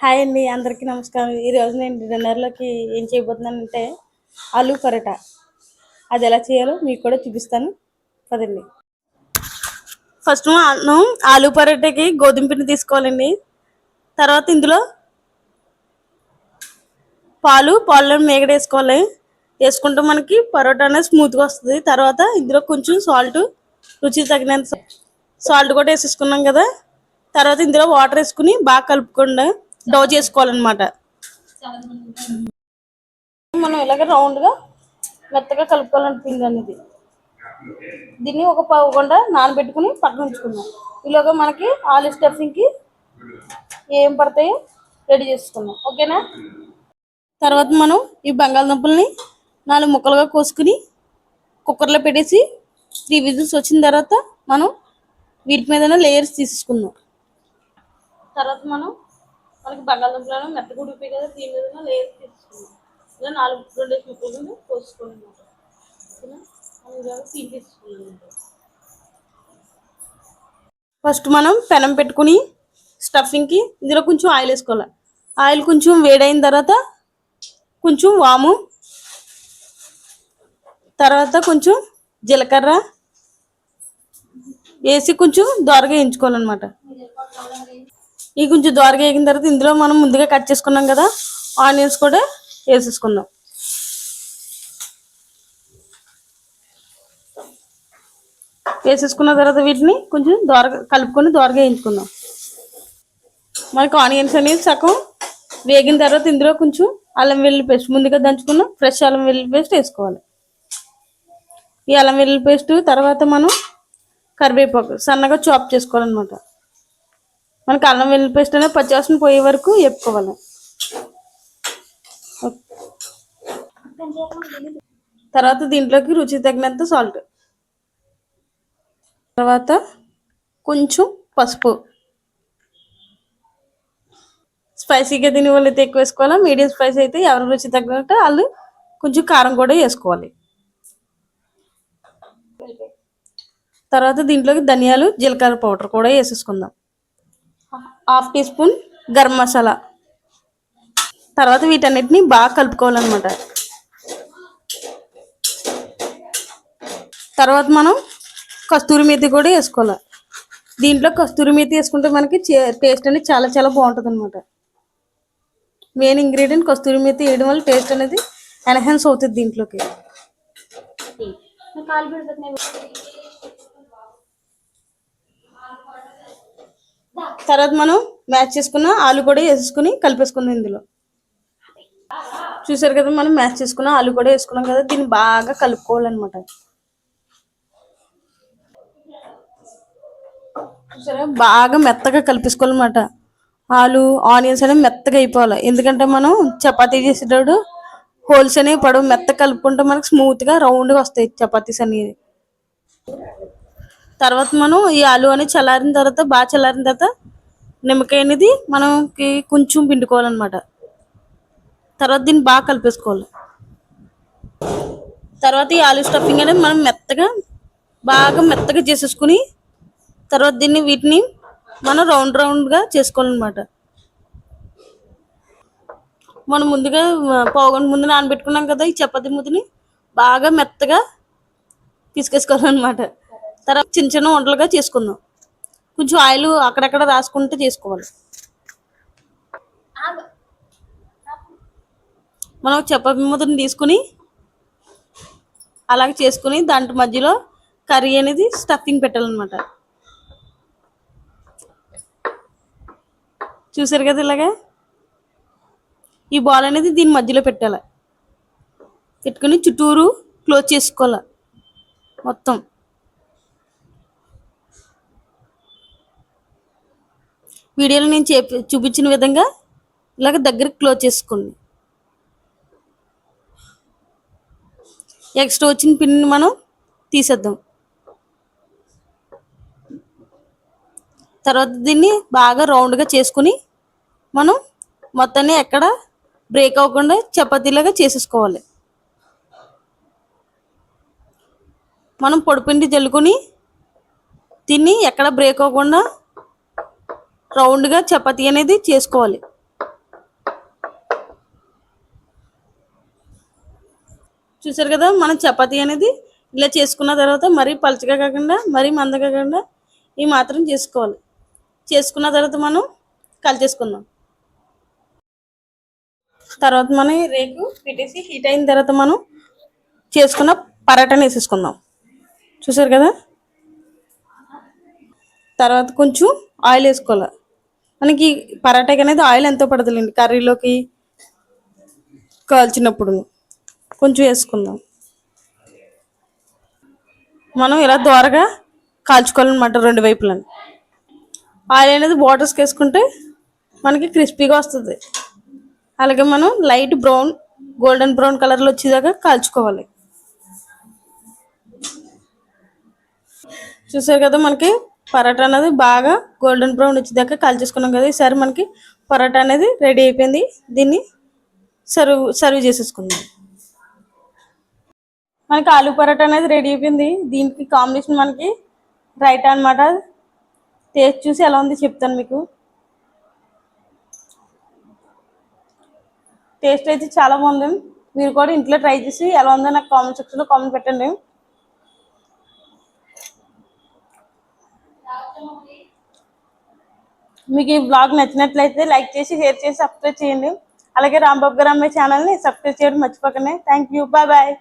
Hi అండి, అందరికీ నమస్కారం. ఈరోజు నేను డిన్నర్లోకి ఏం చేయబోతున్నానంటే ఆలూ పరోటా. అది ఎలా చేయాలో మీకు కూడా చూపిస్తాను కదండి. ఫస్ట్ మనం ఆలూ పరోటాకి గోధుమ పిండి తీసుకోవాలండి. తర్వాత ఇందులో పాలలో మేగడ వేసుకోవాలి. వేసుకుంటే మనకి పరోటా అనేది స్మూత్గా వస్తుంది. తర్వాత ఇందులో కొంచెం సాల్ట్, రుచికి తగినంత సాల్ట్ కూడా వేసేసుకున్నాం కదా. తర్వాత ఇందులో వాటర్ వేసుకుని బాగా కలుపుకుండా డౌ చేసుకోవాలన్నమాట. మనం ఇలాగ రౌండ్గా మెత్తగా కలుపుకోవాలని పిండి అనేది. దీన్ని ఒక పావు గంట నానబెట్టుకుని పక్కన ఉంచుకుందాం. ఈలోగా మనకి ఆలూ స్టఫింగ్కి ఏం పడతాయో రెడీ చేసుకుందాం. ఓకేనా. తర్వాత మనం ఈ బంగాళదుంపల్ని 4 ముక్కలుగా కోసుకుని కుక్కర్లో పెట్టేసి 3 విజిల్స్ వచ్చిన తర్వాత మనం వీటి మీద లేయర్స్ తీసుకుందాం. తర్వాత మనకి బంగాళదుంపలను మెత్తగా ఉడిపోయి కదా, దీని మీద లేయర్స్ తీసుకుందాం. ఇలా 2 ముక్కల కింద కోసుకోండి. ఫస్ట్ మనం పెనం పెట్టుకుని స్టఫింగ్కి ఇందులో కొంచెం ఆయిల్ వేసుకోవాలి. ఆయిల్ కొంచెం వేడైన తర్వాత కొంచెం వాము, తర్వాత కొంచెం జీలకర్ర వేసి కొంచెం దోరగా వేయించుకోవాలన్నమాట. ఈ కొంచెం దోరగా వేగిన తర్వాత ఇందులో మనం ముందుగా కట్ చేసుకున్నాం కదా ఆనియన్స్ కూడా వేసేసుకుందాం. వేసేసుకున్న తర్వాత వీటిని కొంచెం కలుపుకొని దోరగా వేయించుకుందాం. మనకి ఆనియన్స్ అనేది సగం వేగిన తర్వాత ఇందులో కొంచెం అల్లం వెల్లుల్లి పేస్ట్, ముందుగా దంచుకున్న ఫ్రెష్ అల్లం వెల్లుల్లి పేస్ట్ వేసుకోవాలి. ఈ అల్లం వెల్లుల్లి పేస్ట్ తర్వాత మనం కరివేపాకు సన్నగా చాప్ చేసుకోవాలన్నమాట. మనకి అల్లం వెల్లుల్లి పేస్ట్ అనేది పచ్చివాసన పోయే వరకు వేపుకోవాలి. తర్వాత దీంట్లోకి రుచి తగినంత సాల్ట్, తర్వాత కొంచెం పసుపు. స్పైసీగా తినే వాళ్ళు అయితే ఎక్కువ వేసుకోవాలి. మీడియం స్పైసీ అయితే ఎవరి రుచి తగినట్టు వాళ్ళు కొంచెం కారం కూడా వేసుకోవాలి. తర్వాత దీంట్లోకి ధనియాలు, జీలకర్ర పౌడర్ కూడా వేసేసుకుందాం. 1/2 టీ స్పూన్ గరం మసాలా. తర్వాత వీటన్నిటిని బాగా కలుపుకోవాలన్నమాట. తర్వాత మనం కస్తూరి మేతి కూడా వేసుకోవాలి. దీంట్లో కస్తూరి మేతి వేసుకుంటే మనకి టేస్ట్ అనేది చాలా చాలా బాగుంటుంది అనమాట. మెయిన్ ఇంగ్రీడియంట్ కస్తూరి మేతి వేయడం వల్ల టేస్ట్ అనేది ఎన్హాన్స్ అవుతుంది దీంట్లోకి. తర్వాత మనం మ్యాష్ చేసుకున్న ఆలు కూడా వేసేసుకుని కలిపేసుకుందాం. ఇందులో చూసారు కదా, మనం మ్యాష్ చేసుకున్న ఆలు కూడా వేసుకున్నాం కదా, దీన్ని బాగా కలుపుకోవాలన్నమాట. చూసారా, బాగా మెత్తగా కలిపేసుకోవాలన్నమాట. ఆలు ఆనియన్స్ అనేవి మెత్తగా అయిపోవాలి. ఎందుకంటే మనం చపాతీ చేసేటప్పుడు హోల్స్ అనేవి పడవు. మెత్తగా కలుపుకుంటే మనకి స్మూత్గా రౌండ్గా వస్తాయి చపాతీస్ అనేది. తర్వాత మనం ఈ ఆలు అనేది చల్లారిన తర్వాత బాగా చల్లారిన తర్వాత నిమ్మకాయ అనేది మనకి కొంచెం పిండుకోవాలన్నమాట. తర్వాత దీన్ని బాగా కలిపేసుకోవాలి. తర్వాత ఈ ఆలు స్టఫింగ్ అనేది మనం బాగా మెత్తగా చేసేసుకుని తర్వాత వీటిని మనం రౌండ్గా చేసుకోవాలన్నమాట. మనం ముందుగా పావు గంట ముందు నానబెట్టుకున్నాం కదా ఈ చపాతీ ముద్దని బాగా మెత్తగా పిసికేసుకోవాలన్నమాట. తర్వాత చిన్న చిన్న వంటలుగా చేసుకుందాం. కొంచెం ఆయిల్ అక్కడక్కడ రాసుకుంటూ చేసుకోవాలి. మనం చపాతీ ముద్దని తీసుకుని అలాగే చేసుకుని దాంట్లో మధ్యలో కర్రీ అనేది స్టఫింగ్ పెట్టాలన్నమాట. చూసారు కదా, ఇలాగా ఈ బాల్ అనేది దీని మధ్యలో పెట్టాలి. పెట్టుకుని చుట్టూరు క్లోజ్ చేసుకోవాలి మొత్తం. వీడియోలో నేను చూపించిన విధంగా ఇలాగ దగ్గరికి క్లోజ్ చేసుకోండి. ఎక్స్ట్రా వచ్చిన పిన్ని మనం తీసేద్దాం. తర్వాత దీన్ని బాగా రౌండ్గా చేసుకుని మనం మొత్తాన్ని ఎక్కడ బ్రేక్ అవ్వకుండా చపాతీలాగా చేసేసుకోవాలి. మనం పొడిపిండి జల్లుకొని దీన్ని ఎక్కడ బ్రేక్ అవ్వకుండా రౌండ్గా చపాతీ అనేది చేసుకోవాలి. చూసారు కదా, మనం చపాతీ అనేది ఇలా చేసుకున్న తర్వాత మరీ పలచగా కాకుండా మరీ మందగా కాకుండా ఈ మాత్రం చేసుకోవాలి. చేసుకున్న తర్వాత మనం కలిచేసుకుందాం. తర్వాత మనం ఈ రేకు పెట్టేసి హీట్ అయిన తర్వాత మనం చేసుకున్న పరాటాని వేసేసుకుందాం. చూసారు కదా, తర్వాత కొంచెం ఆయిల్ వేసుకోవాలి. మనకి పరాటాకి అనేది ఆయిల్ ఎంతో పడదులేండి, కర్రీలోకి కాల్చినప్పుడు కొంచెం వేసుకుందాం. మనం ఇలా దోరగా కాల్చుకోవాలన్నమాట రెండు వైపులను. ఆయిల్ అనేది బార్డర్స్కి వేసుకుంటే మనకి క్రిస్పీగా వస్తుంది. అలాగే మనం లైట్ బ్రౌన్, గోల్డెన్ బ్రౌన్ కలర్లో వచ్చేదాకా కాల్చుకోవాలి. చూసారు కదా, మనకి పరాటా అనేది బాగా గోల్డెన్ బ్రౌన్ వచ్చేదాకా కాల్చేసుకున్నాం కదా. ఈసారి మనకి పరాటా అనేది రెడీ అయిపోయింది. దీన్ని సర్వ్ చేసేసుకుందాం. మనకి ఆలు పరాటా అనేది రెడీ అయిపోయింది. దీనికి కాంబినేషన్ మనకి రైతా అనమాట. టేస్ట్ చూసి ఎలా ఉంది చెప్తాను మీకు. టేస్ట్ అయితే చాలా బాగుంది. మీరు కూడా ఇంట్లో ట్రై చేసి ఎలా ఉందో నాకు కామెంట్ సెక్షన్లో కామెంట్ పెట్టండి. మీకు ఈ బ్లాగ్ నచ్చినట్లయితే లైక్ చేసి, షేర్ చేసి, సబ్స్క్రైబ్ చేయండి. అలాగే రాంబాబు గారు అమ్మాయి ఛానల్ని సబ్స్క్రైబ్ చేయడం మర్చిపోకండి. Thank you, bye bye.